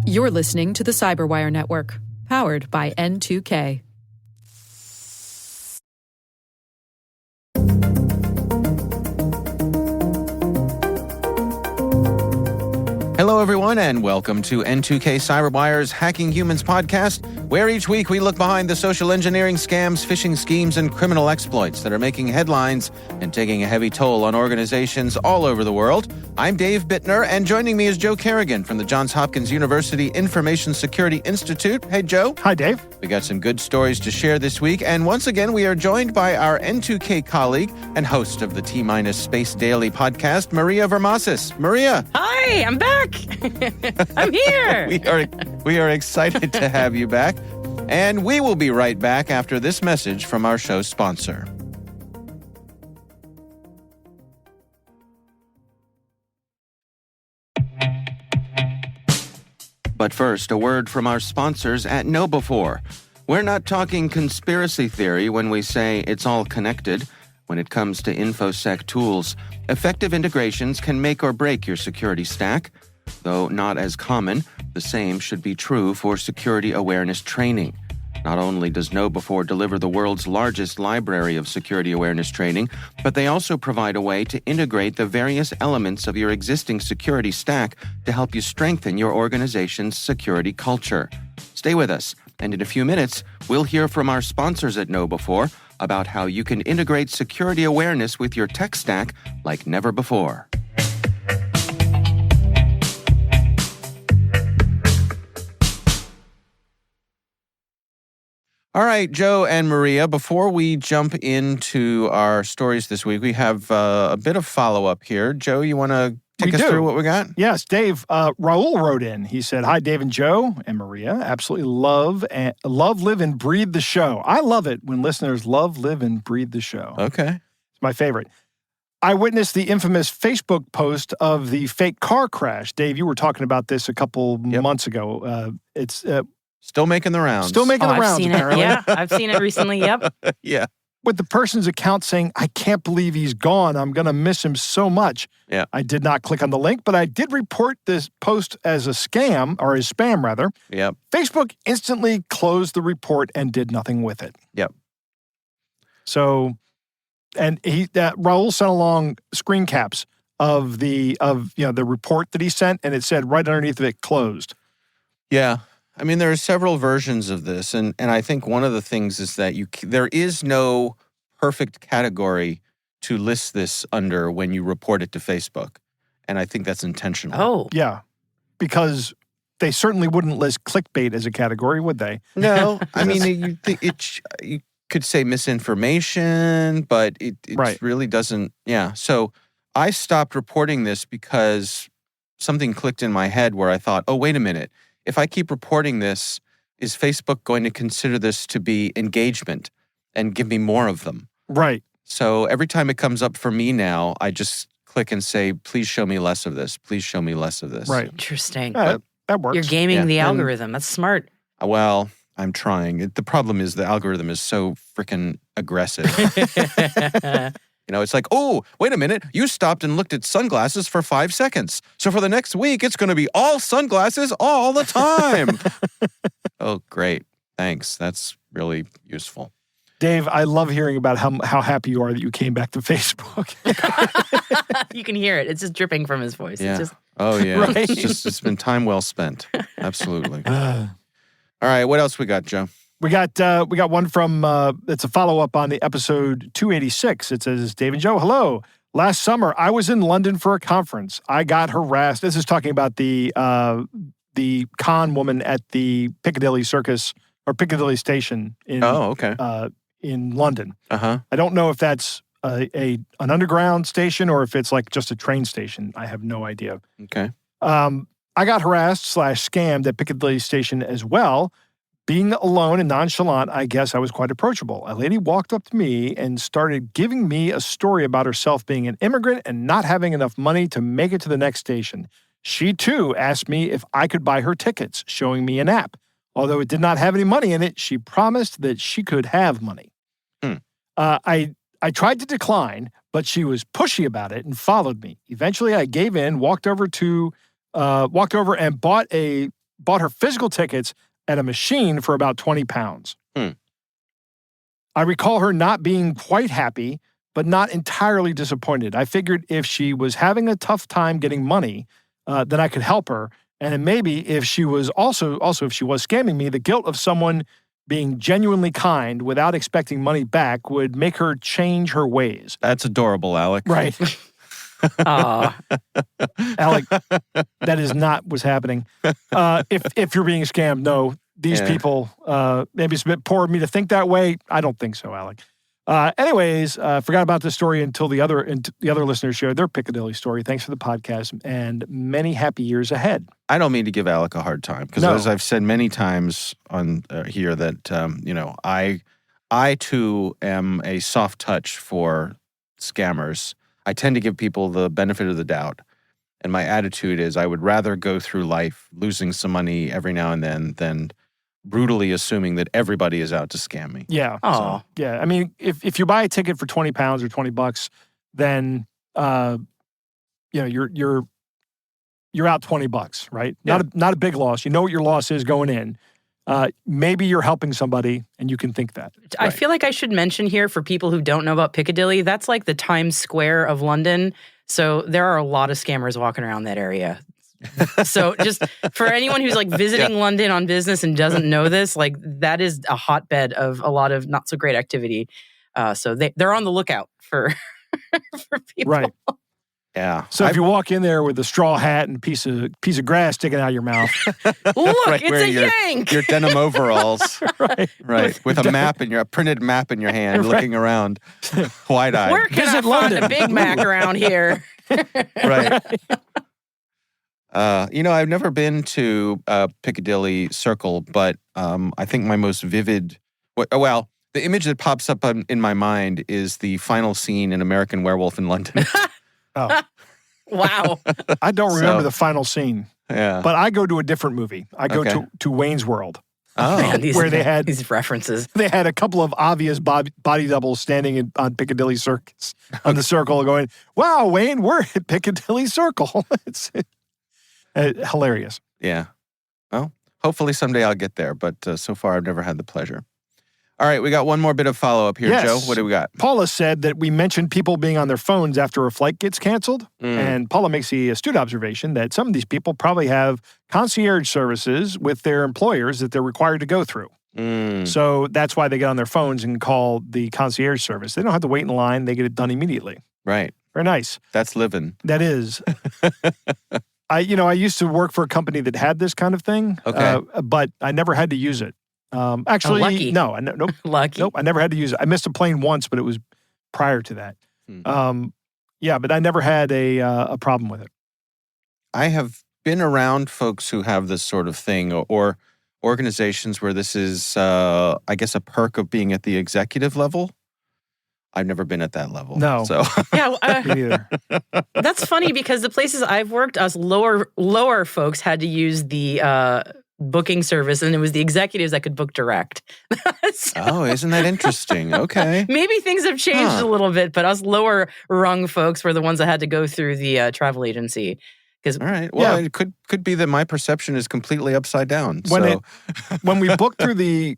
You're listening to the Cyberwire Network, powered by N2K. Hello, everyone, and welcome to N2K Cyberwire's Hacking Humans podcast, where each week we look behind the social engineering scams, phishing schemes, and criminal exploits that are making headlines and taking a heavy toll on organizations all over the world. I'm Dave Bittner, and joining me is Joe Kerrigan from the Johns Hopkins University Information Security Institute. Hey, Joe. Hi, Dave. We got some good stories to share this week, and once again, we are joined by our N2K colleague and host of the T-Minus Space Daily podcast, Maria Vermasis. Maria. Hi, I'm back. I'm here. We are excited to have you back, and we will be right back after this message from our show's sponsor. But first, a word from our sponsors at KnowBe4. We're not talking conspiracy theory when we say it's all connected. When it comes to InfoSec tools, effective integrations can make or break your security stack. Though not as common, the same should be true for security awareness training. Not only does KnowBe4 deliver the world's largest library of security awareness training, but they also provide a way to integrate the various elements of your existing security stack to help you strengthen your organization's security culture. Stay with us, and in a few minutes, we'll hear from our sponsors at KnowBe4 about how you can integrate security awareness with your tech stack like never before. All right, Joe and Maria, before we jump into our stories this week, we have a bit of follow-up here. Joe, you want to take us through what we got? Yes, Dave. Raul wrote in. He said, "Hi, Dave and Joe and Maria. Absolutely love, live, and breathe the show. I love it when listeners love, live, and breathe the show. Okay. It's my favorite. I witnessed the infamous Facebook post of the fake car crash. Dave, you were talking about this a couple months ago. It's... Still making the rounds. Still making the rounds, I've seen apparently. it. Yeah, I've seen it recently. Yep. Yeah. With the person's account saying, "I can't believe he's gone. I'm going to miss him so much." Yeah. I did not click on the link, but I did report this post as a scam, or as spam, rather. Yep. Facebook instantly closed the report and did nothing with it. Yep. So, and Raul sent along screen caps of the report that he sent, and it said right underneath of it, "closed." Yeah. I mean, there are several versions of this, and I think one of the things is that there is no perfect category to list this under when you report it to Facebook, and I think that's intentional. Oh. Yeah, because they certainly wouldn't list clickbait as a category, would they? No, I mean, you could say misinformation, but it Right. really doesn't. Yeah, so I stopped reporting this because something clicked in my head where I thought, oh, wait a minute. If I keep reporting this, is Facebook going to consider this to be engagement and give me more of them? Right. So every time it comes up for me now, I just click and say, please show me less of this. Please show me less of this. Right. Interesting. That works. You're gaming the and- algorithm. That's smart. Well, I'm trying. The problem is the algorithm is so freaking aggressive. It's like, oh, wait a minute. You stopped and looked at sunglasses for 5 seconds. So for the next week, it's going to be all sunglasses all the time. Oh, great. Thanks. That's really useful. Dave, I love hearing about how happy you are that you came back to Facebook. You can hear it. It's just dripping from his voice. Yeah. It's just, Oh, yeah. Right. It's been time well spent. Absolutely. All right. What else we got, Joe? We got one from, it's a follow-up on the episode 286. It says, "Dave and Joe, hello. Last summer, I was in London for a conference. I got harassed." This is talking about the con woman at the Piccadilly Circus, or Piccadilly Station in London. Uh-huh. I don't know if that's an underground station or if it's like just a train station. I have no idea. Okay. I got harassed / scammed at Piccadilly Station as well. Being alone and nonchalant, I guess I was quite approachable. A lady walked up to me and started giving me a story about herself being an immigrant and not having enough money to make it to the next station. She, too, asked me if I could buy her tickets, showing me an app. Although it did not have any money in it, she promised that she could have money. I tried to decline, but she was pushy about it and followed me. Eventually, I gave in, walked over to walked over and bought her physical tickets at a machine for about 20 pounds. I recall her not being quite happy, but not entirely disappointed. I figured if she was having a tough time getting money, then I could help her. And then maybe if she was also if she was scamming me, the guilt of someone being genuinely kind without expecting money back would make her change her ways. That's adorable, Alec. Right. Aw. Alec, that is not what's happening. If you're being scammed, no. These people, maybe it's a bit poor of me to think that way. I don't think so, Alec. Anyways, forgot about this story until the other listeners shared their Piccadilly story. Thanks for the podcast and many happy years ahead. I don't mean to give Alec a hard time because as I've said many times on here that, I too am a soft touch for scammers. I tend to give people the benefit of the doubt. And my attitude is I would rather go through life losing some money every now and then than brutally assuming that everybody is out to scam me. Yeah. Oh. Yeah. I mean, if you buy a ticket for 20 pounds or $20, then you're out $20, right? Yeah. Not a big loss. You know what your loss is going in. Maybe you're helping somebody and you can think that. I feel like I should mention here for people who don't know about Piccadilly, that's like the Times Square of London. So there are a lot of scammers walking around that area. So just for anyone who's like visiting London on business and doesn't know this, like that is a hotbed of a lot of not so great activity. So they're on the lookout for people. Right. Yeah. So if you walk in there with a straw hat and piece of grass sticking out of your mouth, Look, Right, it's wearing a yank. your denim overalls, right, with a printed map in your hand, Right. looking around, wide-eyed. Where can I Visit find London. a Big Mac around here? Right. I've never been to Piccadilly Circle, but I think my most vivid, the image that pops up in my mind is the final scene in American Werewolf in London. oh, Wow. I don't remember So- the final scene, Yeah. but I go to a different movie. I go Okay. to Wayne's World. Oh. Man, where they had- these references. They had a couple of obvious body doubles standing on Piccadilly Circus on the circle going, wow, Wayne, we're at Piccadilly Circle. It's hilarious. Yeah. Well, hopefully someday I'll get there, but so far I've never had the pleasure. All right, we got one more bit of follow-up here, Yes. Joe. What do we got? Paula said that we mentioned people being on their phones after a flight gets canceled. And Paula makes the astute observation that some of these people probably have concierge services with their employers that they're required to go through. So that's why they get on their phones and call the concierge service. They don't have to wait in line. They get it done immediately. Right. Very nice. That's living. That is. I used to work for a company that had this kind of thing. Okay. But I never had to use it. Actually, lucky. no. Nope. Lucky. Nope, I never had to use it. I missed a plane once, but it was prior to that. But I never had a problem with it. I have been around folks who have this sort of thing or organizations where this is, I guess, a perk of being at the executive level. I've never been at that level. No. So, Yeah, Me neither. that's funny because the places I've worked, us lower folks had to use the booking service, and it was the executives that could book direct. So isn't that interesting? Okay. maybe things have changed Huh. a little bit, but us lower rung folks were the ones that had to go through the travel agency. Because All right. Well, it could be that my perception is completely upside down. When we booked through the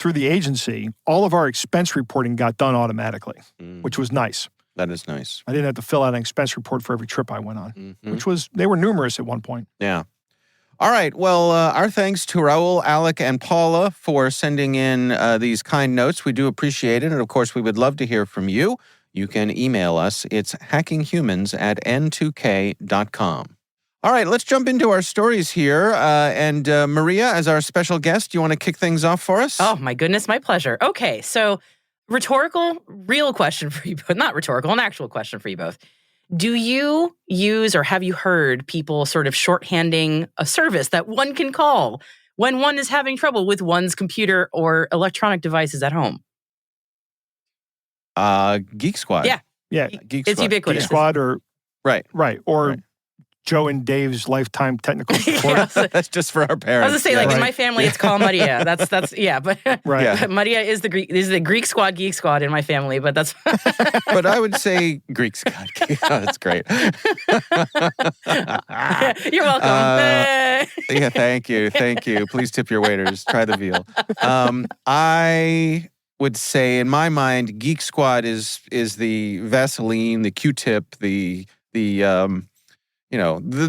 agency, all of our expense reporting got done automatically, which was nice. That is nice. I didn't have to fill out an expense report for every trip I went on, Mhm. they were numerous at one point. Yeah. All right. Well, our thanks to Raul, Alec, and Paula for sending in these kind notes. We do appreciate it. And of course, we would love to hear from you. You can email us. It's hackinghumans@n2k.com. All right, let's jump into our stories here. And Maria, as our special guest, do you want to kick things off for us? oh my goodness, my pleasure. Okay, so real question for you both. Not rhetorical, an actual question for you both. Do you use or have you heard people sort of shorthanding a service that one can call when one is having trouble with one's computer or electronic devices at home? Geek Squad. Yeah. Yeah, Geek It's Squad. ubiquitous. Geek Squad or Right. right or Right. Joe and Dave's lifetime technical support. That's just for our I was parents. gonna say, like in my family, it's called Maria. That's yeah, but Right. Yeah. Maria is the Greek squad, geek squad in my family. But that's But I would say Greek Scott. That's great. you're welcome. Yeah, thank you. Please tip your waiters. Try the veal. I would say, in my mind, Geek Squad is the Vaseline, the Q-tip, the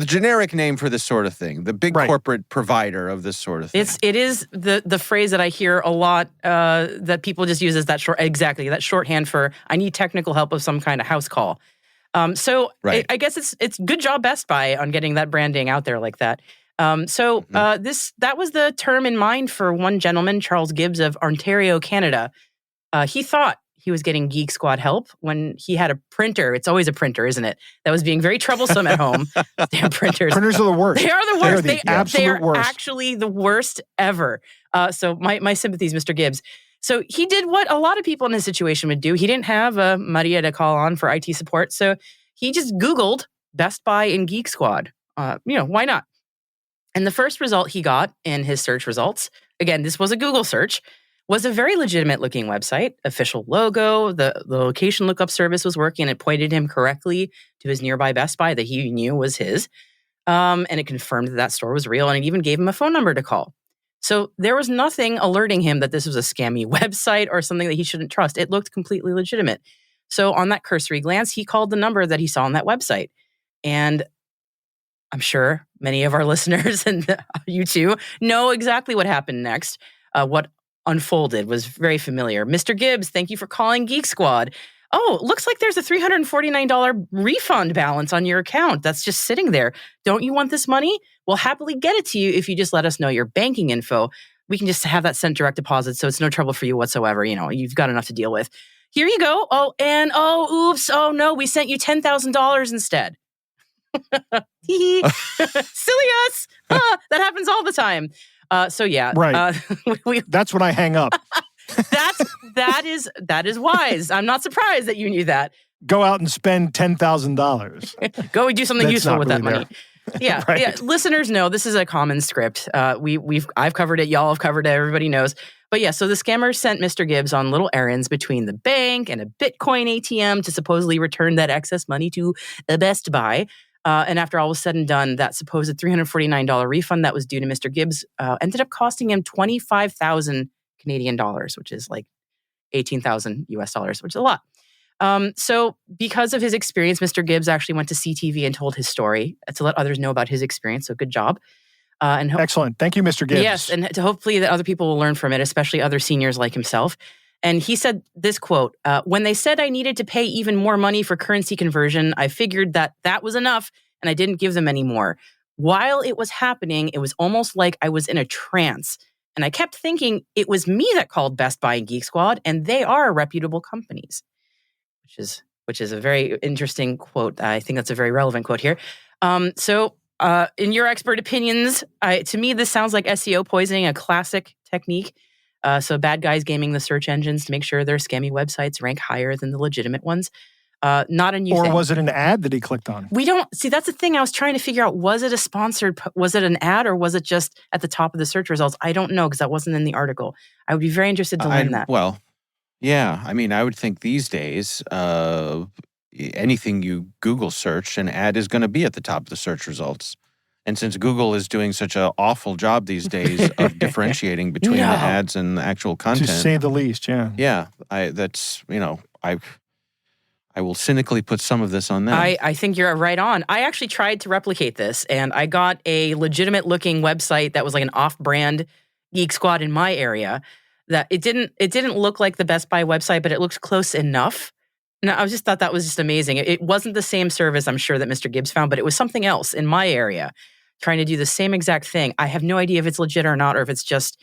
generic name for this sort of thing. The big Right. corporate provider of this sort of thing. It is the phrase that I hear a lot that people just use as that shorthand for I need technical help of some kind of house call. So Right. I guess it's good job Best Buy on getting that branding out there like that. That was the term in mind for one gentleman, Charles Gibbs of Ontario, Canada. He thought he was getting Geek Squad help when he had a printer. It's always a printer, isn't it? That was being very troublesome at home. Damn printers. Printers are the worst. They are the worst. They are the absolute they are worst. actually the worst ever. So my sympathies, Mr. Gibbs. So he did what a lot of people in this situation would do. He didn't have a Maria to call on for IT support. So he just Googled Best Buy and Geek Squad. Why not? And the first result he got in his search results, again, this was a Google search, was a very legitimate looking website, official logo, the location lookup service was working, and it pointed him correctly to his nearby Best Buy that he knew was his. And it confirmed that store was real, and it even gave him a phone number to call. So there was nothing alerting him that this was a scammy website or something that he shouldn't trust. It looked completely legitimate. So on that cursory glance, he called the number that he saw on that website. And I'm sure many of our listeners and you too know exactly what happened next. What unfolded was very familiar. Mr. Gibbs, thank you for calling Geek Squad. Oh, looks like there's a $349 refund balance on your account that's just sitting there. Don't you want this money? We'll happily get it to you if you just let us know your banking info. We can just have that sent direct deposit, so it's no trouble for you whatsoever. You've got enough to deal with. Here you go. Oh, and oops. Oh, no, we sent you $10,000 instead. Silly us. That happens all the time. Right. That's when I hang up. That is wise. I'm not surprised that you knew that. Go out and spend $10,000. Go do something That's useful not with that really money. Yeah, Right. yeah. Listeners know this is a common script. I've covered it. Y'all have covered it. Everybody knows. But yeah, so the scammers sent Mr. Gibbs on little errands between the bank and a Bitcoin ATM to supposedly return that excess money to a Best Buy. And after all was said and done, that supposed $349 refund that was due to Mr. Gibbs ended up costing him 25,000 Canadian dollars, which is like 18,000 US dollars, which is a lot. So because of his experience, Mr. Gibbs actually went to CTV and told his story to let others know about his experience. So good job. Excellent. Thank you, Mr. Gibbs. Yes, and to hopefully that other people will learn from it, especially other seniors like himself. And he said this quote, when they said I needed to pay even more money for currency conversion, I figured that was enough and I didn't give them any more. While it was happening, it was almost like I was in a trance. And I kept thinking it was me that called Best Buy and Geek Squad, and they are reputable companies, which is a very interesting quote. I think that's a very relevant quote here. In your expert opinions, to me, this sounds like SEO poisoning, a classic technique. So bad guys gaming the search engines to make sure their scammy websites rank higher than the legitimate ones. Not a new thing. Or was it an ad that he clicked on? We don't see. That's the thing I was trying to figure out. Was it a sponsored? Was it an ad, or was it just at the top of the search results? I don't know because that wasn't in the article. I would be very interested to learn that. Well, yeah. I mean, I would think these days, anything you Google search, an ad is going to be at the top of the search results. And since Google is doing such an awful job these days of differentiating between the ads and the actual content, To say the least, yeah. Yeah, I will cynically put some of this on them. I think you're right on. I actually tried to replicate this, and I got a legitimate-looking website that was like an off-brand Geek Squad in my area. That it didn't look like the Best Buy website, but it looked close enough. And I just thought that was just amazing. It wasn't the same service, I'm sure, that Mr. Gibbs found, but it was something else in my area, trying to do the same exact thing. I have no idea if it's legit or not, or if it's just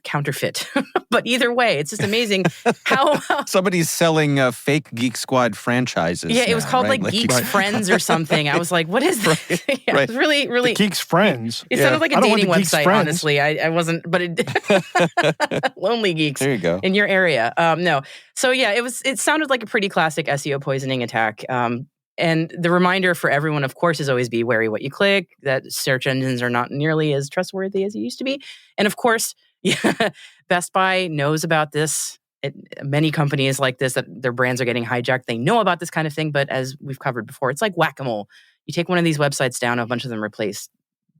counterfeit. But either way, it's just amazing how somebody's selling fake Geek Squad franchises. Yeah, it was called right? like Geeks Friends or something. I was like, what is this? Right, Yeah, right. it was really, really. The Geeks Friends. It sounded like a I don't want dating the Geeks website, Friends. honestly. I wasn't, but Lonely Geeks. There you go. In your area. No. So yeah, it sounded like a pretty classic SEO poisoning attack. And the reminder for everyone, of course, is always be wary what you click, that search engines are not nearly as trustworthy as they used to be. And of course, Best Buy knows about this. Many companies like this, that their brands are getting hijacked, they know about this kind of thing. But as we've covered before, it's like whack-a-mole. You take one of these websites down, a bunch of them replaced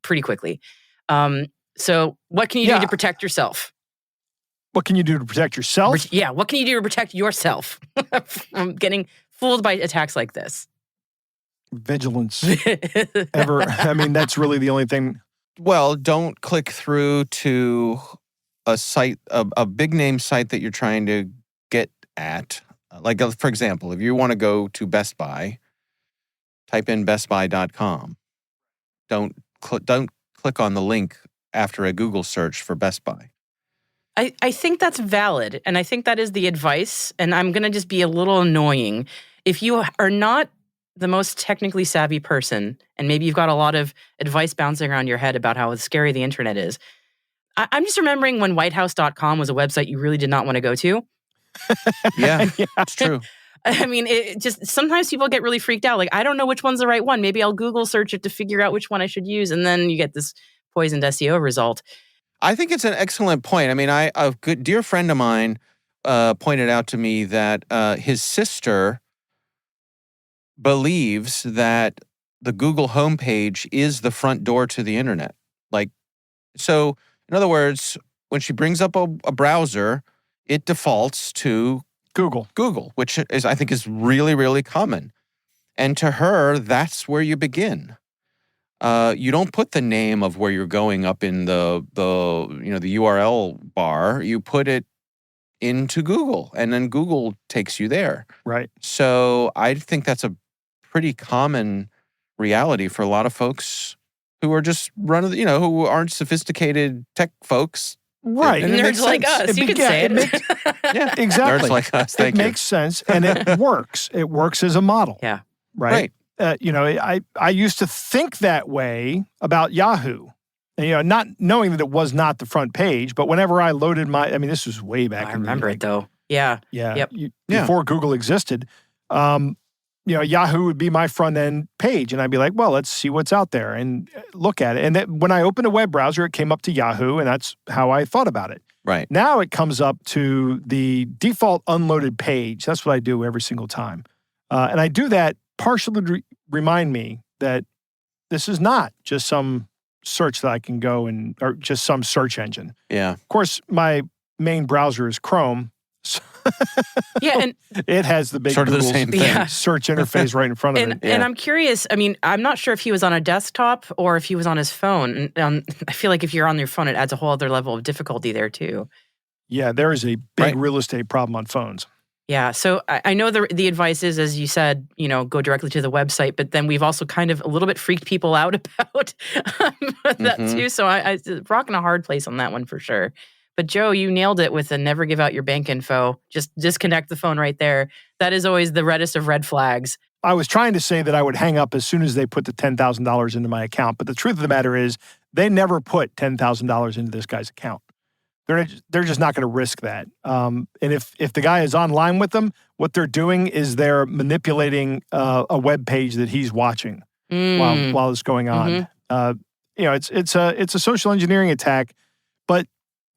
pretty quickly. So what can you do to protect yourself? What can you do to protect yourself? What can you do to protect yourself from getting fooled by attacks like this? Vigilance. I mean, that's really the only thing. Well, don't click through to a site, a big name site that you're trying to get at. Like, for example, if you want to go to Best Buy, type in bestbuy.com. Don't click on the link after a Google search for Best Buy. I think that's valid, and I think that is the advice, and I'm going to just be a little annoying. If you are not the most technically savvy person, and maybe you've got a lot of advice bouncing around your head about how scary the internet is, I'm just remembering when whitehouse.com was a website you really did not want to go to. Yeah, it's true. I mean, sometimes people get really freaked out. Like, I don't know which one's the right one. Maybe I'll Google search it to figure out which one I should use, and then you get this poisoned SEO result. I think it's an excellent point. I mean, a good dear friend of mine pointed out to me that his sister believes that the Google homepage is the front door to the internet. Like, so in other words, when she brings up a browser, it defaults to Google, which I think is really, really common. And to her, that's where you begin. You don't put the name of where you're going up in the URL bar. You put it into Google, and then Google takes you there. Right. So I think that's a pretty common reality for a lot of folks who are just who aren't sophisticated tech folks. Right. And nerds like us. You could say it. Yeah, exactly. Nerds like us. Thank you. It makes sense, and it works. It works as a model. Yeah. Right. I used to think that way about Yahoo. And, not knowing that it was not the front page, but whenever I loaded this was way back. I remember it though. Yeah. Yeah. Yep. Before Google existed, Yahoo would be my front end page, and I'd be like, well, let's see what's out there and look at it. And then when I opened a web browser, it came up to Yahoo, and that's how I thought about it. Right. Now it comes up to the default unloaded page. That's what I do every single time. And I do that partially to remind me that this is not just some search that I can go or just some search engine. Yeah. Of course, my main browser is Chrome. So Yeah, and it has the big sort of the Google same thing. Yeah. search interface right in front of it. And I'm curious, I mean, I'm not sure if he was on a desktop or if he was on his phone. And I feel like if you're on your phone, it adds a whole other level of difficulty there too. Yeah, there is a big Right. real estate problem on phones. Yeah, so I know the advice is, as you said, go directly to the website, but then we've also kind of a little bit freaked people out about that too. So I rocking a hard place on that one for sure. But Joe, you nailed it with the never give out your bank info. Just disconnect the phone right there. That is always the reddest of red flags. I was trying to say that I would hang up as soon as they put the $10,000 into my account, but the truth of the matter is they never put $10,000 into this guy's account. They're just not going to risk that. And if the guy is online with them, what they're doing is they're manipulating a web page that he's watching while it's going on. It's a social engineering attack. But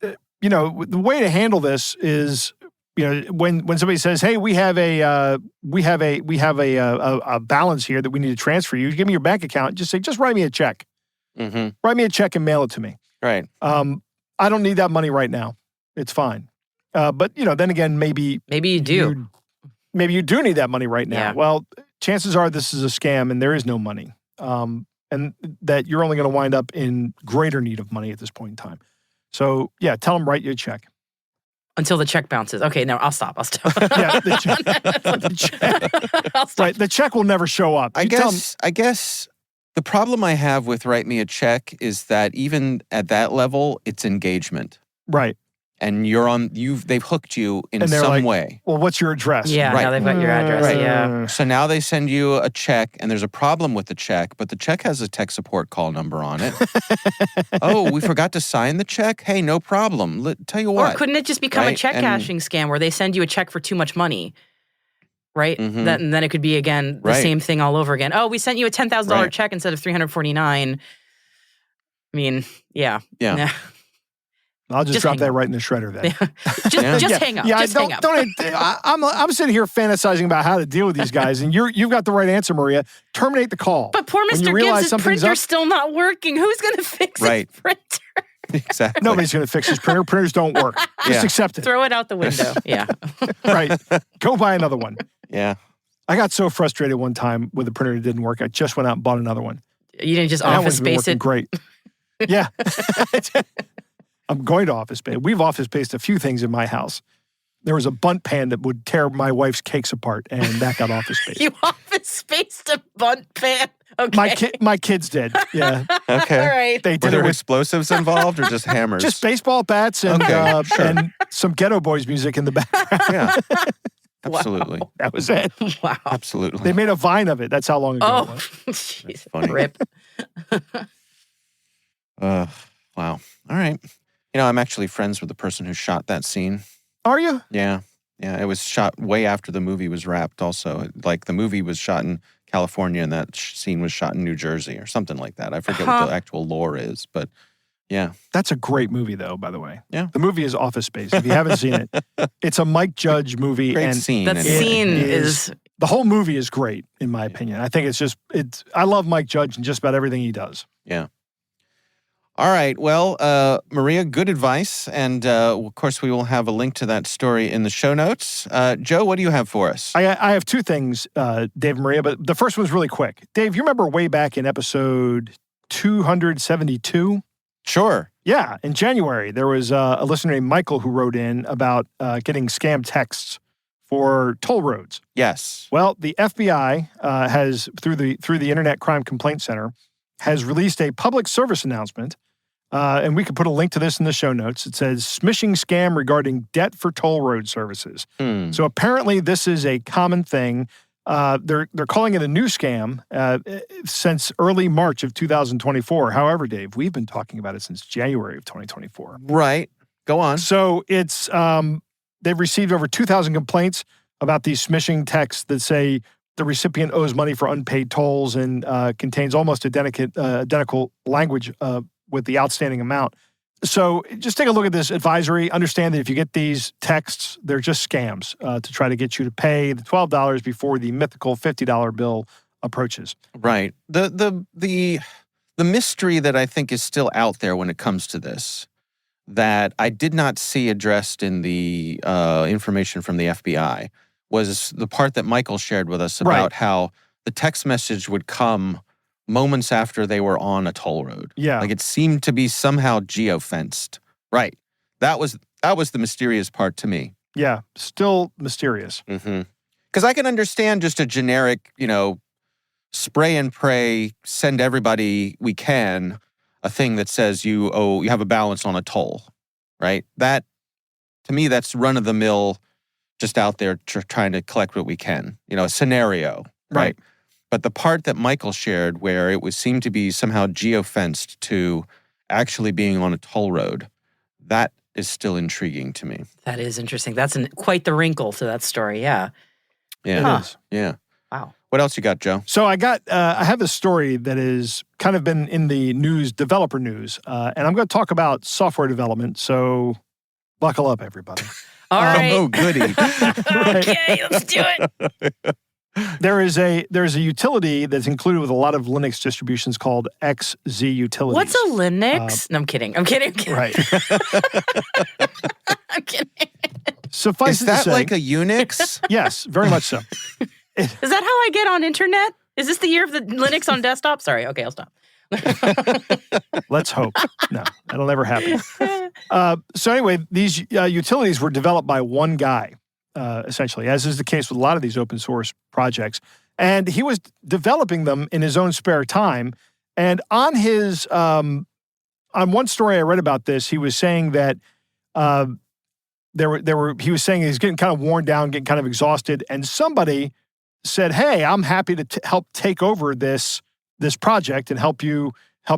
the way to handle this is when somebody says, "Hey, we have a balance here that we need to transfer you. Give me your bank account." Just say, "Just write me a check. Write me a check and mail it to me." Right. I don't need that money right now. It's fine. But then again, maybe you do. Maybe you do need that money right now. Yeah. Well, chances are this is a scam and there is no money. And that you're only going to wind up in greater need of money at this point in time. So, yeah, tell them write you a check. Until the check bounces. Okay, no, I'll stop. Yeah, the check. I'll stop. Right, the check will never show up. I guess the problem I have with write me a check is that even at that level, it's engagement. Right. And they've hooked you in And they're some like, way. Well, what's your address? Yeah, Right. now they've got your address. Right. Yeah. So now they send you a check, and there's a problem with the check, but the check has a tech support call number on it. Oh, we forgot to sign the check? Hey, no problem. Tell you what. Or couldn't it just become a Right? check And- cashing scam where they send you a check for too much money? right? Mhm. And then it could be, again, the Right. same thing all over again. Oh, we sent you a $10,000 Right. check instead of $349. I mean, yeah. Yeah. I'll just Just drop hang that up. right in the shredder then. Just hang up. Yeah, Just hang up. I'm sitting here fantasizing about how to deal with these guys, and you've got the right answer, Maria. Terminate the call. But poor When you Mr. realize Gibbs' something's printer's up- still not working. Who's going to fix Right. his printer? Exactly. Nobody's going to fix his printer. Printers don't work. Just Yeah. accept it. Throw it out the window. Yeah. Right. Go buy another one. Yeah. I got so frustrated one time with a printer that didn't work. I just went out and bought another one. You didn't just And that office one's been space working it. great. Yeah. I'm going to office space. We've office spaced a few things in my house. There was a bunt pan that would tear my wife's cakes apart, and that got office space. You office spaced a bunt pan. Okay. My kids did. Yeah. Okay. All right. They Were did it there with explosives involved or just hammers? just baseball bats and, Okay, sure. and some Ghetto Boys music in the background. Yeah. Absolutely. That was it. Wow. Absolutely. They made a vine of it. That's how long ago it Oh, was. jeez. funny. Rip. Wow. All right. I'm actually friends with the person who shot that scene. Are you? Yeah. Yeah. It was shot way after the movie was wrapped, also. Like the movie was shot in California and that scene was shot in New Jersey or something like that. I forget what the actual lore is, but yeah. That's a great movie, though, by the way. Yeah. The movie is Office Space. If you haven't seen it, it's a Mike Judge movie. Great and scene. That anyway. scene is- is the whole movie is great, in my opinion. I think I love Mike Judge and just about everything he does. Yeah. All right. Well, Maria, good advice. And of course, we will have a link to that story in the show notes. Joe, what do you have for us? I have two things, Dave and Maria, but the first one's really quick. Dave, you remember way back in episode 272? Sure. Yeah, in January, there was a listener named Michael who wrote in about getting scam texts for toll roads. Yes. Well, the FBI has, through the Internet Crime Complaint Center, has released a public service announcement, and we could put a link to this in the show notes. It says, smishing scam regarding debt for toll road services. So apparently this is a common thing. They're calling it a new scam since early March of 2024. However, Dave, we've been talking about it since January of 2024. Right. Go on. So it's they've received over 2,000 complaints about these smishing texts that say the recipient owes money for unpaid tolls and contains almost identical language with the outstanding amount. So just take a look at this advisory. Understand that if you get these texts, they're just scams to try to get you to pay the $12 before the mythical $50 bill approaches. Right. The mystery that I think is still out there when it comes to this, that I did not see addressed in the information from the FBI, was the part that Michael shared with us about Right. how the text message would come moments after they were on a toll road. Yeah. Like it seemed to be somehow geofenced. Right. That was the mysterious part to me. Yeah. Still mysterious. Mm-hmm. Because I can understand just a generic, spray and pray, send everybody we can a thing that says you have a balance on a toll, right? That, to me, that's run of the mill, just out there trying to collect what we can. A scenario, right? But the part that Michael shared, where it seemed to be somehow geofenced to actually being on a toll road, that is still intriguing to me. That is interesting. That's quite the wrinkle to that story. Yeah. Yeah. It is. Yeah. Wow. What else you got, Joe? So I have a story that has kind of been in the news, developer news, and I'm going to talk about software development. So buckle up, everybody. All right. Oh, goody. Okay, let's do it. There's a utility that's included with a lot of Linux distributions called XZ Utilities. What's a Linux? No, I'm kidding. I'm kidding. Right. I'm kidding. Suffice Is it that to say, like a Unix? yes, very much so. Is that how I get on internet? Is this the year of the Linux on desktop? Sorry. Okay, I'll stop. Let's hope. No, that'll never happen. So anyway, these utilities were developed by one guy, essentially, as is the case with a lot of these open source projects. And he was developing them in his own spare time. And on his, on one story I read about this, he was saying that he was saying he's getting kind of worn down, getting kind of exhausted. And somebody said, "Hey, I'm happy to help take over this project and help you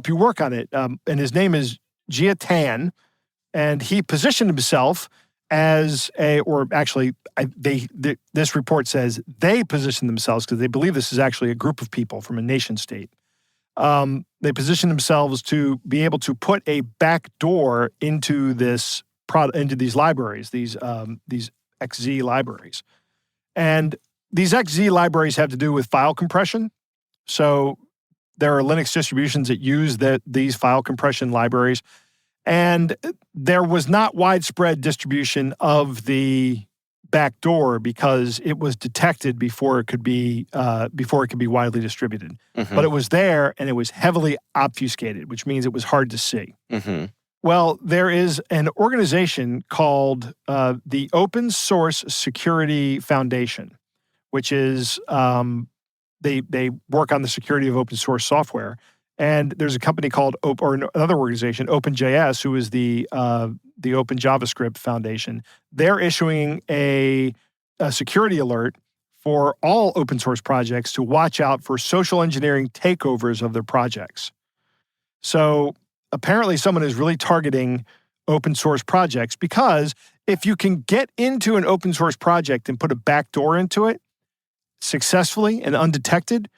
work on it." And his name is Jia Tan, and he positioned himself this report says they position themselves, because they believe this is actually a group of people from a nation state. They position themselves to be able to put a back door into these libraries, these XZ libraries. And these XZ libraries have to do with file compression. So there are Linux distributions that use these file compression libraries. And there was not widespread distribution of the backdoor because it was detected before it could be widely distributed. Mm-hmm. But it was there, and it was heavily obfuscated, which means it was hard to see. Mm-hmm. Well, there is an organization called the Open Source Security Foundation, which is they work on the security of open source software. And there's a company called, or another organization, OpenJS, who is the Open JavaScript Foundation. They're issuing a security alert for all open source projects to watch out for social engineering takeovers of their projects. So apparently someone is really targeting open source projects, because if you can get into an open source project and put a backdoor into it successfully and undetected,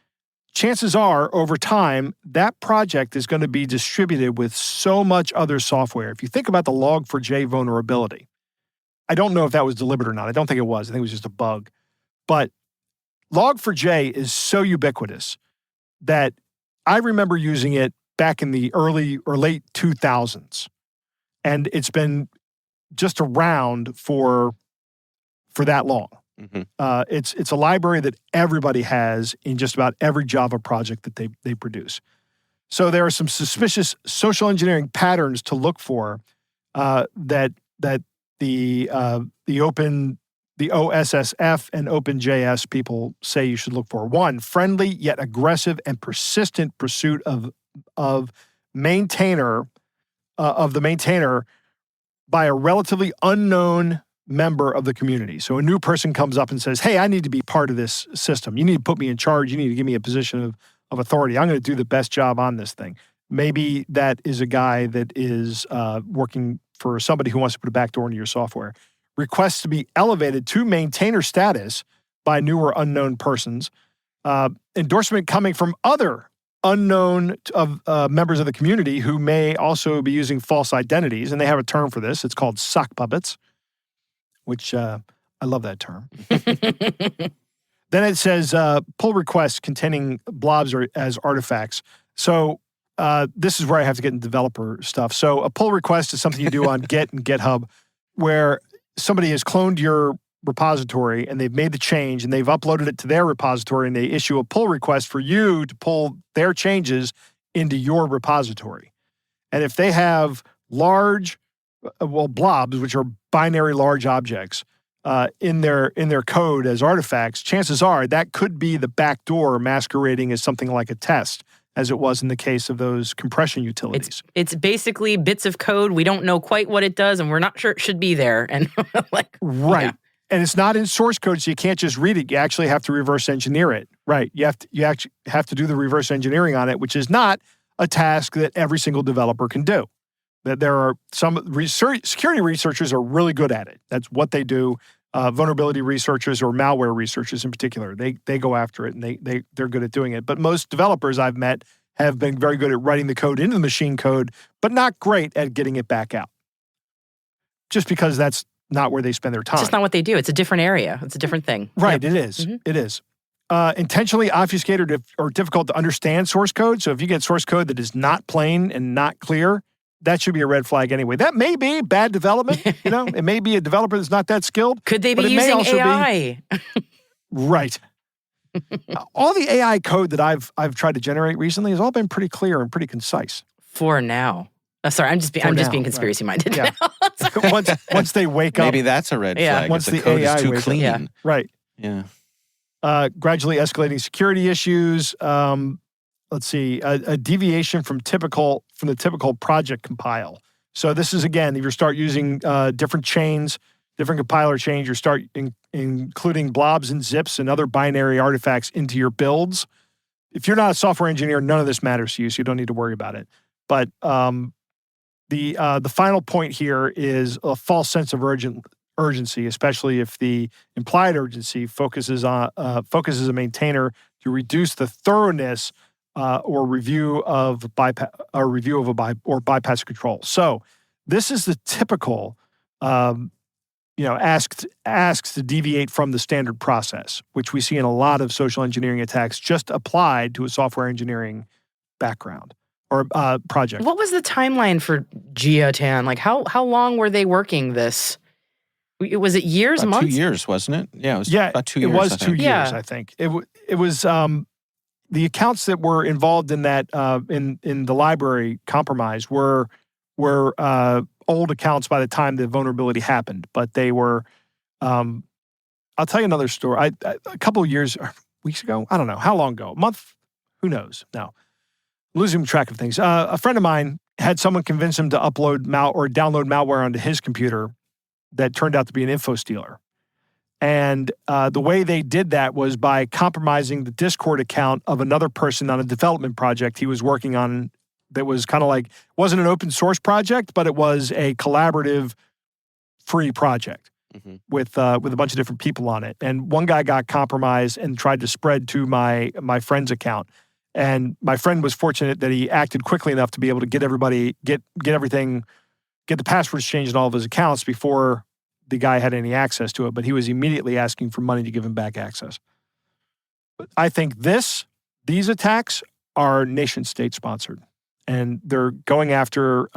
chances are, over time, that project is going to be distributed with so much other software. If you think about the Log4j vulnerability, I don't know if that was deliberate or not. I don't think it was. I think it was just a bug. But Log4j is so ubiquitous that I remember using it back in the early or late 2000s. And it's been just around for that long. Mm-hmm. It's a library that everybody has in just about every Java project that they produce. So there are some suspicious social engineering patterns to look for that the OSSF and OpenJS people say you should look for. One, friendly yet aggressive and persistent pursuit of the maintainer by a relatively unknown member of the community. So a new person comes up and says, hey, I need to be part of this system. You need to put me in charge. You need to give me a position of authority. I'm going to do the best job on this thing. Maybe that is a guy that is working for somebody who wants to put a backdoor into your software. Requests to be elevated to maintainer status by new or unknown persons. Endorsement coming from other unknown members of the community who may also be using false identities. And they have a term for this. It's called sock puppets, which I love that term. Then it says pull requests containing blobs as artifacts. So this is where I have to get into developer stuff. So a pull request is something you do on Git and GitHub, where somebody has cloned your repository and they've made the change and they've uploaded it to their repository, and they issue a pull request for you to pull their changes into your repository. And if they have large, blobs, which are binary large objects, in their code as artifacts, chances are that could be the backdoor masquerading as something like a test, as it was in the case of those compression utilities. It's basically bits of code. We don't know quite what it does, and we're not sure it should be there. And right. Yeah. And it's not in source code, so you can't just read it. You actually have to reverse engineer it. Right. You actually have to do the reverse engineering on it, which is not a task that every single developer can do. That there are some security researchers are really good at it. That's what they do. Vulnerability researchers or malware researchers in particular, they go after it, and they're good at doing it. But most developers I've met have been very good at writing the code into the machine code, but not great at getting it back out. Just because that's not where they spend their time. It's just not what they do. It's a different area. It's a different thing. Right, Yep. it is. Mm-hmm. It is. Intentionally obfuscated or difficult to understand source code. So if you get source code that is not plain and not clear, that should be a red flag anyway. That may be bad development. It may be a developer that's not that skilled. Could they be using AI? Right. All the AI code that I've tried to generate recently has all been pretty clear and pretty concise. For now. Sorry, I'm just being conspiracy minded. Yeah. Now. once they wake up. Maybe that's a red flag. Once if the the code AI is too wakes up. clean. Yeah. Right. Yeah. Gradually escalating security issues. Let's see, a deviation from the typical project compile. So this is, again, if you start using different chains, different compiler chains, you start including blobs and zips and other binary artifacts into your builds. If you're not a software engineer, none of this matters to you, so you don't need to worry about it. But the final point here is a false sense of urgency, especially if the implied urgency focuses a maintainer to reduce the thoroughness or review of bypass control. So this is the typical, asks to deviate from the standard process, which we see in a lot of social engineering attacks, just applied to a software engineering background or project. What was the timeline for Geotan? Like, how long were they working this? Was it years, about months? 2 years, wasn't it? Yeah, it was about 2 years. It was I 2 think. years, I think. It was the accounts that were involved in that in the library compromise were old accounts by the time the vulnerability happened, but they were. I'll tell you another story. A couple of years, or weeks ago, I don't know how long ago, a month, who knows? Now, losing track of things. A friend of mine had someone convince him to upload or download malware onto his computer that turned out to be an info stealer. And the way they did that was by compromising the Discord account of another person on a development project he was working on that was kind of like, wasn't an open source project, but it was a collaborative free project with a bunch of different people on it. And one guy got compromised and tried to spread to my friend's account. And my friend was fortunate that he acted quickly enough to be able to get the passwords changed in all of his accounts before the guy had any access to it, but he was immediately asking for money to give him back access. I think these attacks are nation-state sponsored, and they're going after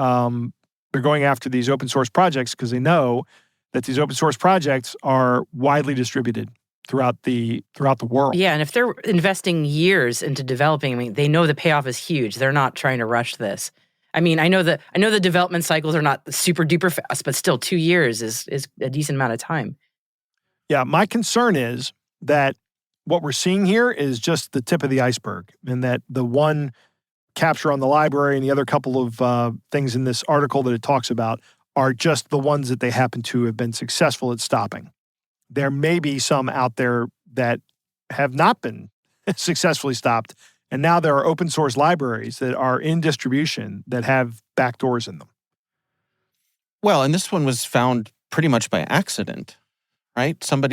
these open source projects because they know that these open source projects are widely distributed throughout the world. Yeah, and if they're investing years into developing, I mean, they know the payoff is huge. They're not trying to rush this. I mean, I know the development cycles are not super duper fast, but still 2 years is a decent amount of time. Yeah, my concern is that what we're seeing here is just the tip of the iceberg, and that the one capture on the library and the other couple of things in this article that it talks about are just the ones that they happen to have been successful at stopping. There may be some out there that have not been successfully stopped. And now there are open source libraries that are in distribution that have backdoors in them. Well, and this one was found pretty much by accident, right? Someone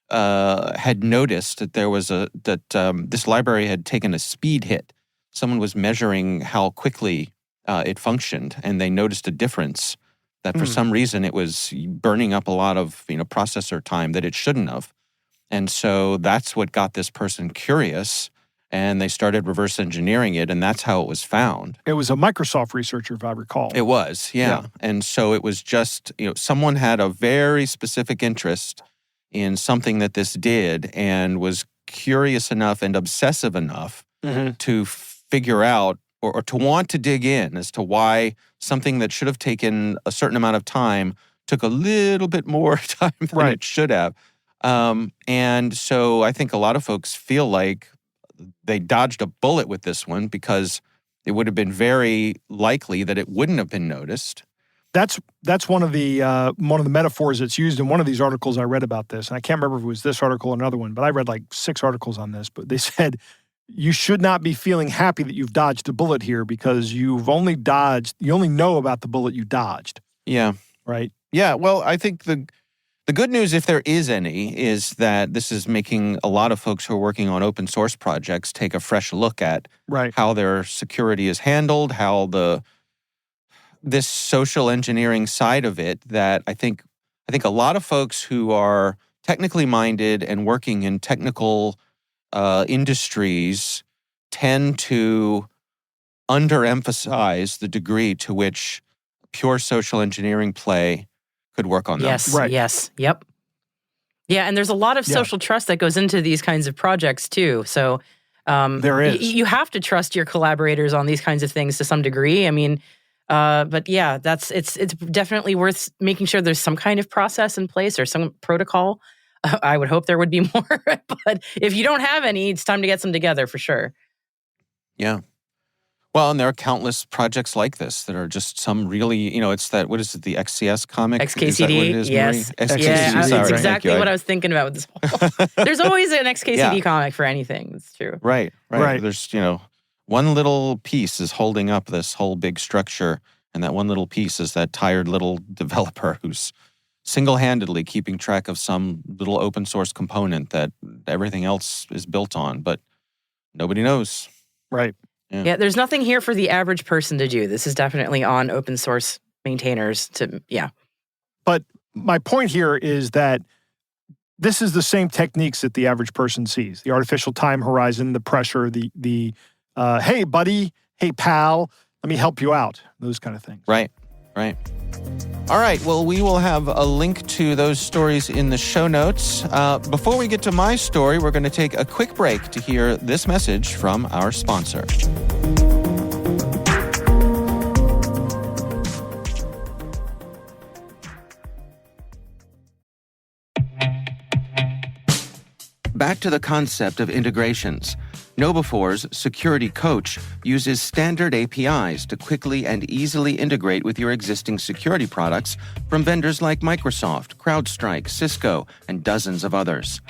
had noticed that this library had taken a speed hit. Someone was measuring how quickly it functioned, and they noticed a difference that for some reason it was burning up a lot of processor time that it shouldn't have. And so that's what got this person curious, and they started reverse engineering it, and that's how it was found. It was a Microsoft researcher, if I recall. It was, yeah. And so it was just, someone had a very specific interest in something that this did and was curious enough and obsessive enough to figure out or to want to dig in as to why something that should have taken a certain amount of time took a little bit more time than it should have. And so I think a lot of folks feel like they dodged a bullet with this one because it would have been very likely that it wouldn't have been noticed. That's one of the metaphors that's used in one of these articles I read about this. And I can't remember if it was this article or another one, but I read like 6 articles on this. But they said you should not be feeling happy that you've dodged a bullet here because you only know about the bullet you dodged. Yeah. Right? Yeah. Well, I think the good news, if there is any, is that this is making a lot of folks who are working on open source projects take a fresh look at how their security is handled, how this social engineering side of it. That I think a lot of folks who are technically minded and working in technical industries tend to underemphasize the degree to which pure social engineering play could work on them. Yes, yep. Yeah, and there's a lot of social trust that goes into these kinds of projects too. So there is. You have to trust your collaborators on these kinds of things to some degree. I mean, but yeah, it's definitely worth making sure there's some kind of process in place or some protocol. I would hope there would be more, but if you don't have any, it's time to get some together for sure. Yeah. Well, and there are countless projects like this that are just some really, it's that, what is it, the XCS comic? XKCD, is that what it is, yes. XKCD, yeah, sorry. it's exactly what I was thinking about with this whole. There's always an XKCD comic for anything. It's true. Right. There's, one little piece is holding up this whole big structure, And that one little piece is that tired little developer who's single-handedly keeping track of some little open source component that everything else is built on, but nobody knows. Right. Yeah, there's nothing here for the average person to do. This is definitely on open source maintainers to, But my point here is that this is the same techniques that the average person sees. The artificial time horizon, the pressure, the hey, buddy, hey, pal, let me help you out, those kind of things. Right. All right, well, we will have a link to those stories in the show notes. Before we get to my story, we're going to take a quick break to hear this message from our sponsor. Back to the concept of integrations. KnowBe4's Security Coach uses standard APIs to quickly and easily integrate with your existing security products from vendors like Microsoft, CrowdStrike, Cisco, and dozens of others.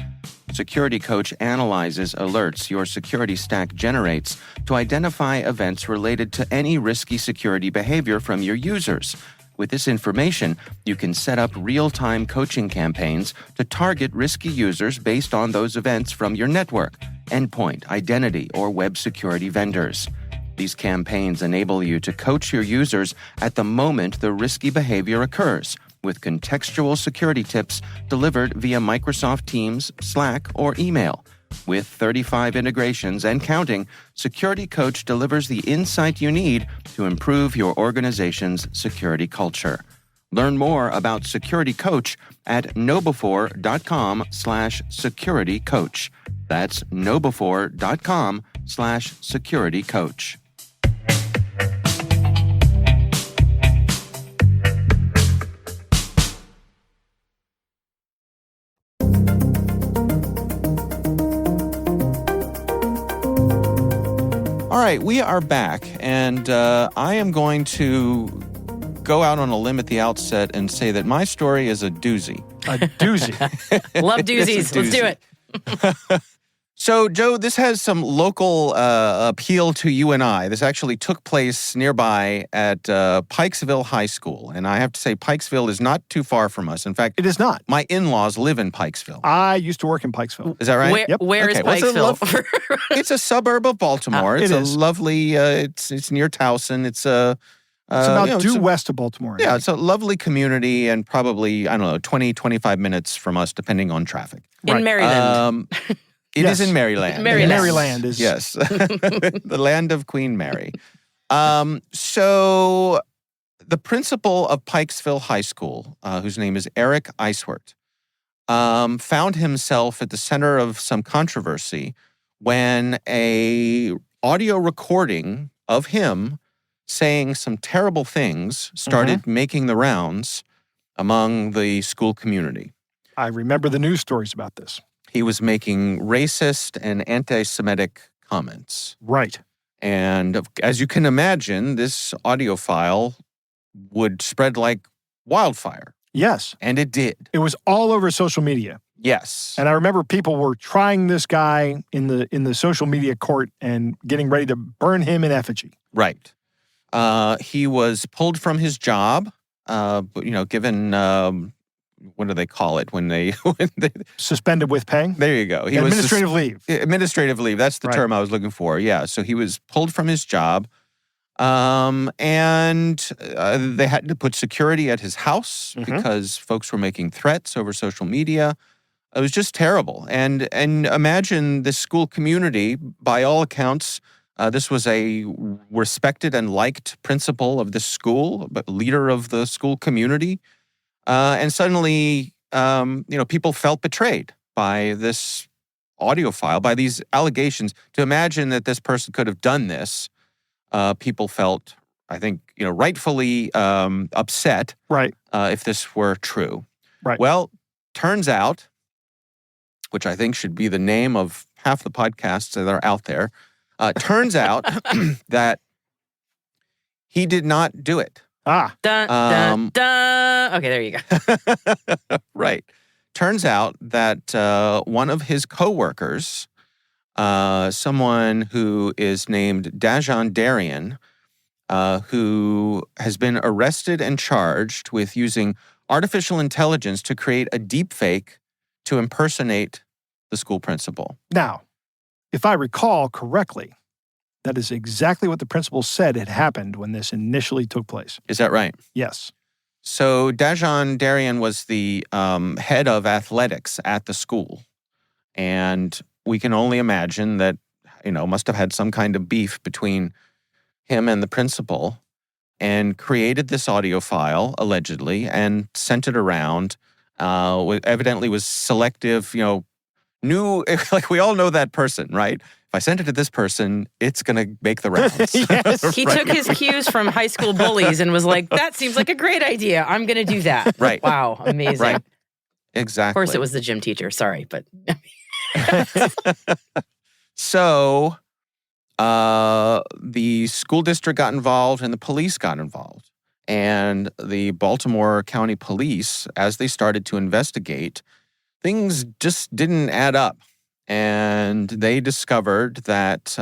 Security Coach analyzes alerts your security stack generates to identify events related to any risky security behavior from your users. With this information, you can set up real-time coaching campaigns to target risky users based on those events from your network, endpoint, identity, or web security vendors. These campaigns enable you to coach your users at the moment the risky behavior occurs, with contextual security tips delivered via Microsoft Teams, Slack, or email. With 35 integrations and counting, Security Coach delivers the insight you need to improve your organization's security culture. Learn more about Security Coach at knowbe4.com/securitycoach. That's knowbe4.com/securitycoach. All right, we are back, and I am going to go out on a limb at the outset and say that my story is a doozy. A doozy. love doozies. Let's do it. So, Joe, this has some local appeal to you and I. This actually took place nearby at Pikesville High School. And I have to say, Pikesville is not too far from us. In fact, It is not. my in-laws live in Pikesville. I used to work in Pikesville. Is that right? Where is Okay, well, Pikesville? It's a suburb of Baltimore. It's It a is. lovely, it's near Towson. It's a... It's about due it's a- west of Baltimore. Yeah, it's a lovely community and probably, 20, 25 minutes from us, depending on traffic. In Maryland. It Yes. is in Maryland. Maryland. Maryland is. Yes. The land of Queen Mary. So the principal of Pikesville High School, whose name is Eric Eiswert, found himself at the center of some controversy when a audio recording of him saying some terrible things started making the rounds among the school community. I remember the news stories about this. He was making racist and anti-Semitic comments. Right. And as you can imagine, this audio file would spread like wildfire. Yes. And it did. It was all over social media. Yes. And I remember people were trying this guy in the social media court and getting ready to burn him in effigy. Right. He was pulled from his job, given... what do they call it when they Suspended with pay. there you go. He Administrative leave. Administrative leave. That's the Right. term I was looking for. Yeah. So he was pulled from his job. And they had to put security at his house because folks were making threats over social media. It was just terrible. And imagine this school community, by all accounts, this was a respected and liked principal of the school, but leader of the school community. And suddenly, people felt betrayed by this audio file, by these allegations. To imagine that this person could have done this, people felt, I think, rightfully upset. Right. If this were true. Right. Well, turns out, which I think should be the name of half the podcasts that are out there, turns out that he did not do it. Ah. Dun, dun, dun. Okay, there you go. Right. Turns out that one of his coworkers, someone who is named Dajan Darian, who has been arrested and charged with using artificial intelligence to create a deep fake to impersonate the school principal. Now, if I recall correctly, that is exactly what the principal said had happened when this initially took place. Is that right? Yes. So Dajon Darian was the head of athletics at the school. And we can only imagine that, must have had some kind of beef between him and the principal, and created this audio file, allegedly, and sent it around. Evidently was selective, knew, like we all know that person, right? If I send it to this person, it's going to make the rounds. Yes. He took his cues from high school bullies and was like, that seems like a great idea. I'm going to do that. Right. Wow. Amazing. Right. Exactly. Of course, it was the gym teacher. Sorry, but... So the school district got involved and the police got involved. And the Baltimore County Police, as they started to investigate, things just didn't add up. And they discovered that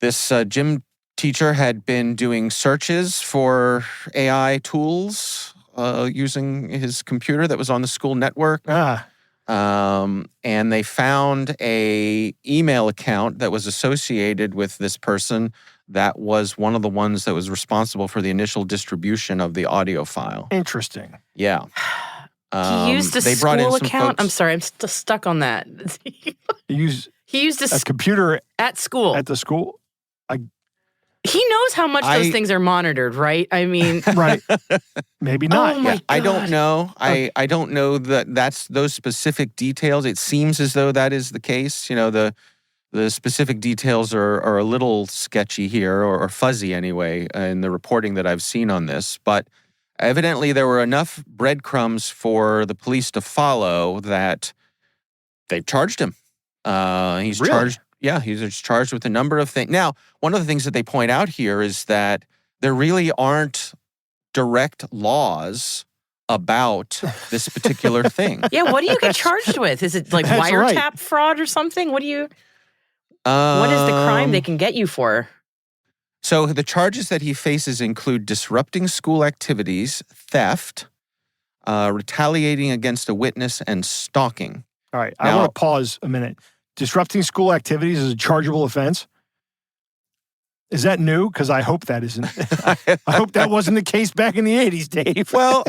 this gym teacher had been doing searches for AI tools using his computer that was on the school network. And they found a email account that was associated with this person that was one of the ones that was responsible for the initial distribution of the audio file. Interesting. Yeah. He used a school account? I'm sorry, I'm still stuck on that. He used a computer at school. At the school? He knows how much those things are monitored, right? I mean... Right. Maybe not. Oh my God. I don't know. I don't know that's those specific details. It seems as though that is the case. The specific details are a little sketchy here, or fuzzy anyway, in the reporting that I've seen on this. But evidently there were enough breadcrumbs for the police to follow that they charged him. He's really? charged. Yeah, he's charged with a number of things. Now, one of the things that they point out here is that there really aren't direct laws about this particular thing. Yeah, what do you get charged with? Is it like wiretap fraud or something? What is the crime they can get you for? So the charges that he faces include disrupting school activities, theft, retaliating against a witness, and stalking. All right, I want to pause a minute. Disrupting school activities is a chargeable offense. Is that new? Because I hope that isn't. I hope that wasn't the case back in the 80s, Dave. Well,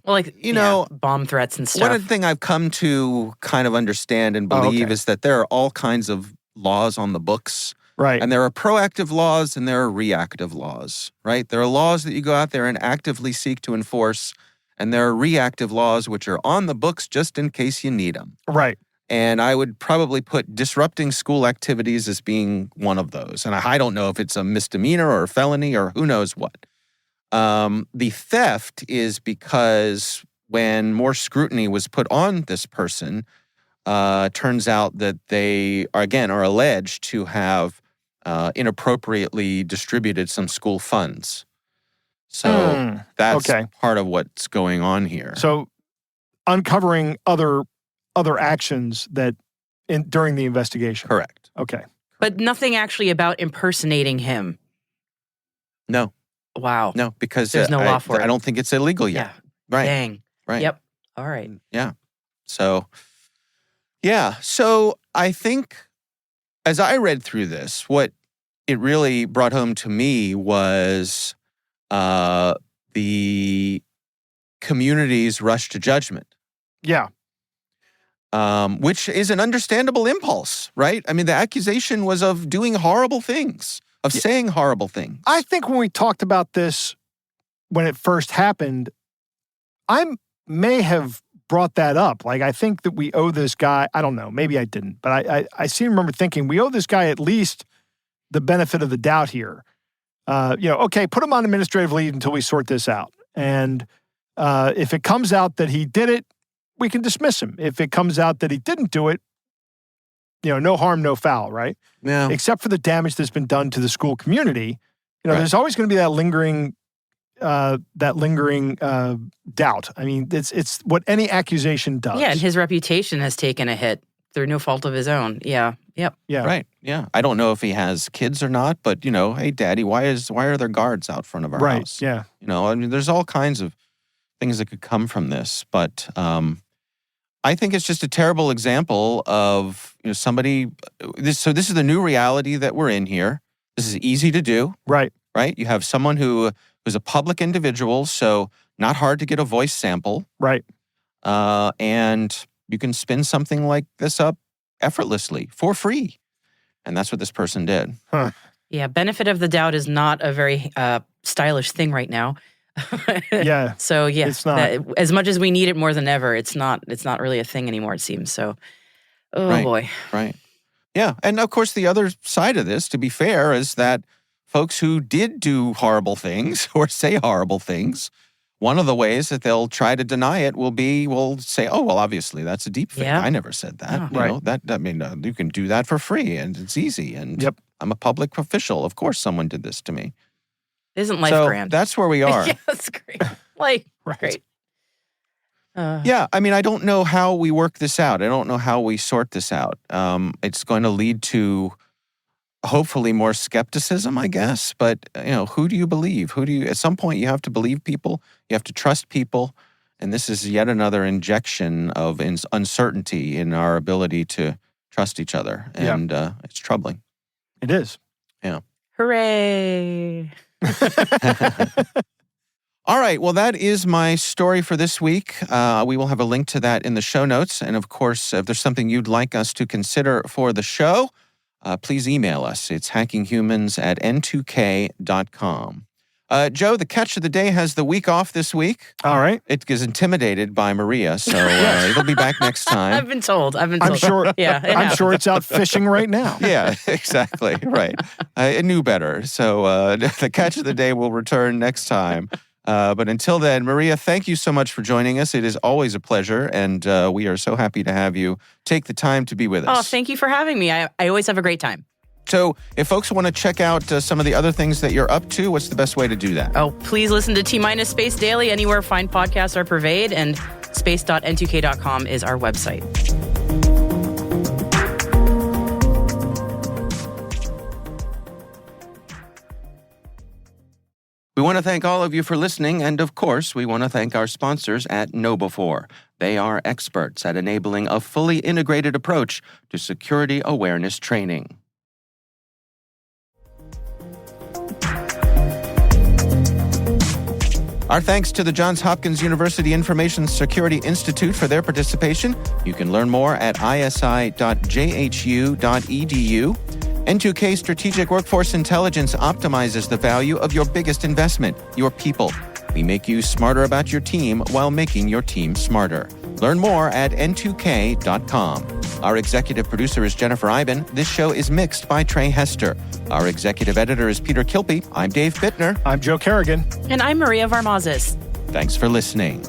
bomb threats and stuff. One thing I've come to kind of understand and believe is that there are all kinds of laws on the books. Right. And there are proactive laws and there are reactive laws, right? There are laws that you go out there and actively seek to enforce, and there are reactive laws which are on the books just in case you need them. Right. And I would probably put disrupting school activities as being one of those. And I don't know if it's a misdemeanor or a felony or who knows what. The theft is because when more scrutiny was put on this person, turns out that they, are alleged to have inappropriately distributed some school funds. So that's part of what's going on here. So uncovering other actions that during the investigation. Correct. Okay. But nothing actually about impersonating him. No. Wow. No, because there's no law for it. I don't think it's illegal yet. Yeah. Right. Dang. Right. Yep. All right. Yeah. So, So I think as I read through this, what it really brought home to me was the community's rush to judgment. Yeah. Which is an understandable impulse, right? I mean, the accusation was of doing horrible things, of saying horrible things. I think when we talked about this when it first happened, I may have brought that up. Like, I think that we owe this guy, I don't know, maybe I didn't, but I seem to remember thinking we owe this guy at least the benefit of the doubt here. Put him on administrative leave until we sort this out. And if it comes out that he did it, we can dismiss him. If it comes out that he didn't do it, no harm, no foul, right? Yeah. Except for the damage that's been done to the school community. There's always going to be that lingering doubt. I mean, it's what any accusation does. Yeah, and his reputation has taken a hit through no fault of his own. Yeah. Yep. Yeah. Right. Yeah. I don't know if he has kids or not, but hey, Daddy, why are there guards out front of our Right. house? Yeah. I mean, there's all kinds of things that could come from this, but I think it's just a terrible example of somebody. This is the new reality that we're in here. This is easy to do. Right. Right. You have someone who's a public individual, so not hard to get a voice sample. Right. And you can spin something like this up effortlessly for free. And that's what this person did. Huh. Yeah, benefit of the doubt is not a very stylish thing right now. Yeah. So yeah, It's not. as much as we need it more than ever, it's not really a thing anymore, it seems. So, oh Right. boy. Right. Yeah. And of course, the other side of this, to be fair, is that folks who did do horrible things or say horrible things, one of the ways that they'll try to deny it will say, oh, well, obviously, that's a deep fake. Yeah. I never said that. Oh. Right. You can do that for free and it's easy. And Yep. I'm a public official. Of course, someone did this to me. Isn't life So grand? that's where we are. Yeah, that's great. Like, Right. great. Yeah, I mean, I don't know how we work this out. I don't know how we sort this out. It's going to lead to hopefully more skepticism, I guess. But who do you believe? At some point, you have to believe people. You have to trust people, and this is yet another injection of uncertainty in our ability to trust each other, and it's troubling. It is. Hooray! All right. Well, that is my story for this week. We will have a link to that in the show notes. And of course, if there's something you'd like us to consider for the show, please email us. It's hackinghumans@n2k.com. Joe, the catch of the day has the week off this week. All right. It is intimidated by Maria, so it'll be back next time. I've been told. I'm sure. Yeah, it I'm happens. sure it's out fishing right now. Yeah, exactly. Right. It knew better. So the catch of the day will return next time. But until then, Maria, thank you so much for joining us. It is always a pleasure, and we are so happy to have you take the time to be with us. Oh, thank you for having me. I always have a great time. So if folks want to check out some of the other things that you're up to, what's the best way to do that? Oh, please listen to T-Minus Space Daily anywhere fine podcasts are purveyed, and space.n2k.com is our website. We want to thank all of you for listening, and of course, we want to thank our sponsors at KnowBe4. They are experts at enabling a fully integrated approach to security awareness training. Our thanks to the Johns Hopkins University Information Security Institute for their participation. You can learn more at isi.jhu.edu. N2K Strategic Workforce Intelligence optimizes the value of your biggest investment, your people. We make you smarter about your team while making your team smarter. Learn more at n2k.com. Our executive producer is Jennifer Iben. This show is mixed by Trey Hester. Our executive editor is Peter Kilpie. I'm Dave Bittner. I'm Joe Kerrigan. And I'm Maria Varmazes. Thanks for listening.